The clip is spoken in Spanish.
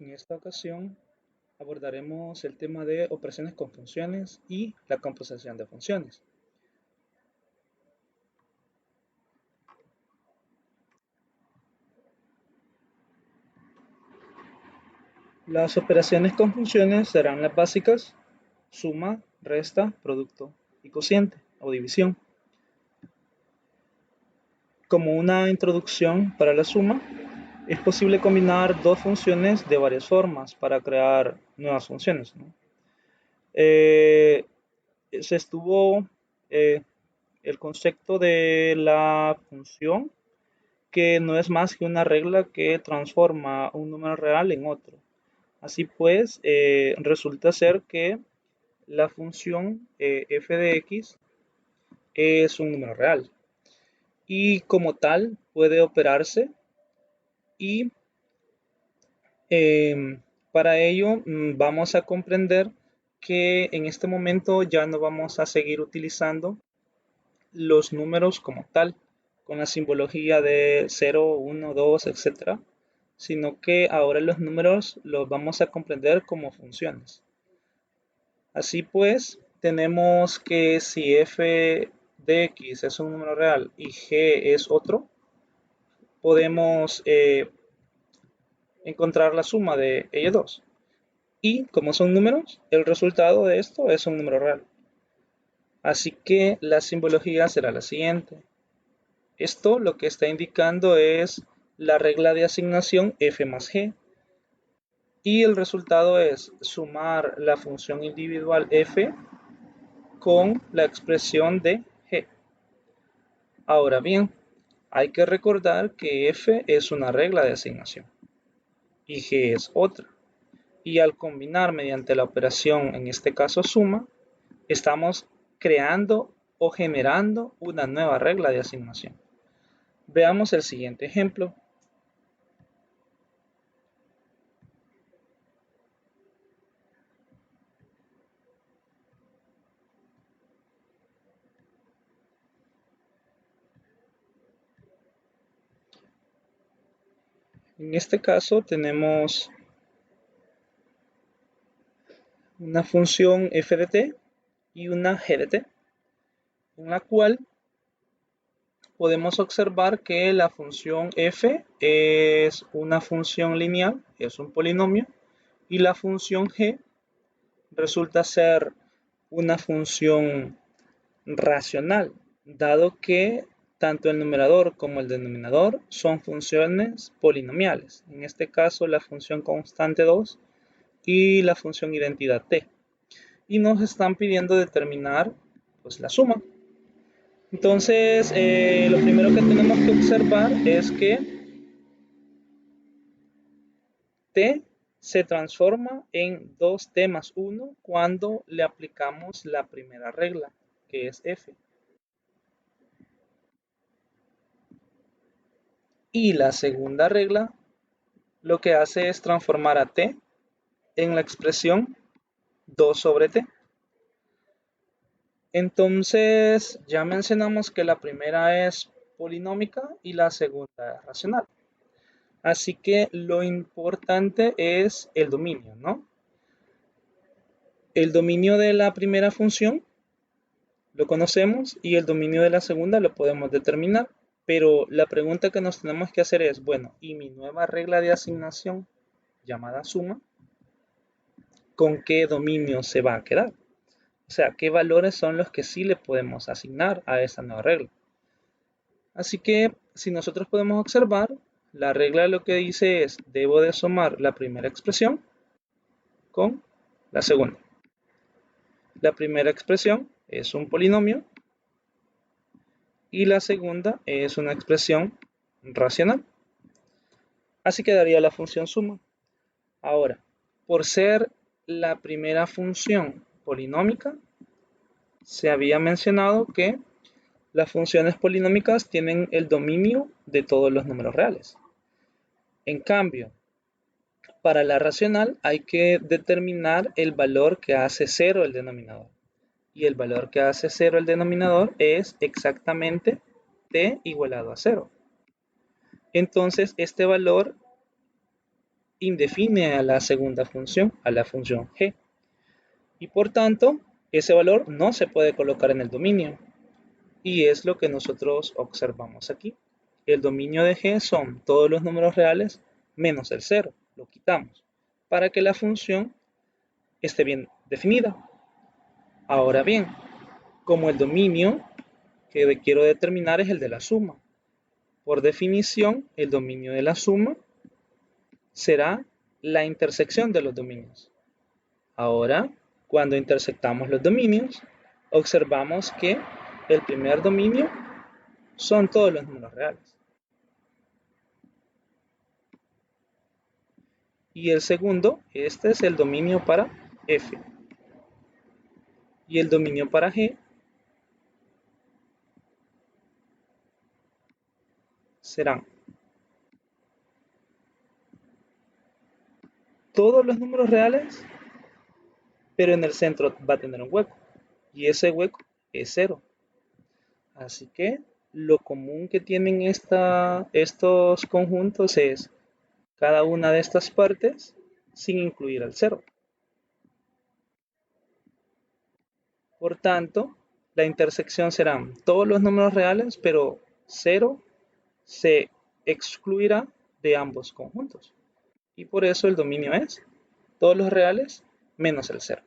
En esta ocasión abordaremos el tema de operaciones con funciones y la composición de funciones. Las operaciones con funciones serán las básicas: suma, resta, producto y cociente o división. Como una introducción para la suma, es posible combinar dos funciones de varias formas para crear nuevas funciones, ¿no? Se estuvo el concepto de la función, que no es más que una regla que transforma un número real en otro. Así pues, resulta ser que la función f de x es un número real y como tal puede operarse, y para ello vamos a comprender que en este momento ya no vamos a seguir utilizando los números como tal, con la simbología de 0, 1, 2, etc., sino que ahora los números los vamos a comprender como funciones. Así pues, tenemos que si f de x es un número real y g es otro, podemos encontrar la suma de ellos dos. Y como son números, el resultado de esto es un número real. Así que la simbología será la siguiente. Esto lo que está indicando es la regla de asignación f más g. Y el resultado es sumar la función individual f con la expresión de g. Ahora bien, hay que recordar que f es una regla de asignación y g es otra. Y al combinar mediante la operación, en este caso suma, estamos creando o generando una nueva regla de asignación. Veamos el siguiente ejemplo. En este caso tenemos una función f de t y una g de t, en la cual podemos observar que la función f es una función lineal, es un polinomio, y la función g resulta ser una función racional, dado que tanto el numerador como el denominador son funciones polinomiales, en este caso la función constante 2 y la función identidad t, y nos están pidiendo determinar pues la suma. Entonces lo primero que tenemos que observar es que t se transforma en 2t más 1 cuando le aplicamos la primera regla, que es f. Y la segunda regla lo que hace es transformar a t en la expresión 2 sobre t. Entonces ya mencionamos que la primera es polinómica y la segunda es racional. Así que lo importante es el dominio, ¿no? El dominio de la primera función lo conocemos y el dominio de la segunda lo podemos determinar. Pero la pregunta que nos tenemos que hacer es, bueno, ¿y mi nueva regla de asignación llamada suma, con qué dominio se va a quedar? O sea, ¿qué valores son los que sí le podemos asignar a esa nueva regla? Así que si nosotros podemos observar, la regla lo que dice es, debo de sumar la primera expresión con la segunda. La primera expresión es un polinomio y la segunda es una expresión racional. Así quedaría la función suma. Ahora, por ser la primera función polinómica, se había mencionado que las funciones polinómicas tienen el dominio de todos los números reales. En cambio, para la racional hay que determinar el valor que hace cero el denominador. Y el valor que hace cero el denominador es exactamente t igualado a 0. Entonces, este valor indefine a la segunda función, a la función g. Y por tanto, ese valor no se puede colocar en el dominio. Y es lo que nosotros observamos aquí. El dominio de g son todos los números reales menos el 0. Lo quitamos para que la función esté bien definida. Ahora bien, como el dominio que quiero determinar es el de la suma, por definición, el dominio de la suma será la intersección de los dominios. Ahora, cuando intersectamos los dominios, observamos que el primer dominio son todos los números reales. Y el segundo, este es el dominio para f. Y el dominio para g serán todos los números reales, pero en el centro va a tener un hueco. Y ese hueco es 0. Así que lo común que tienen estos conjuntos es cada una de estas partes sin incluir al 0. Por tanto, la intersección serán todos los números reales, pero 0 se excluirá de ambos conjuntos. Y por eso el dominio es todos los reales menos el 0.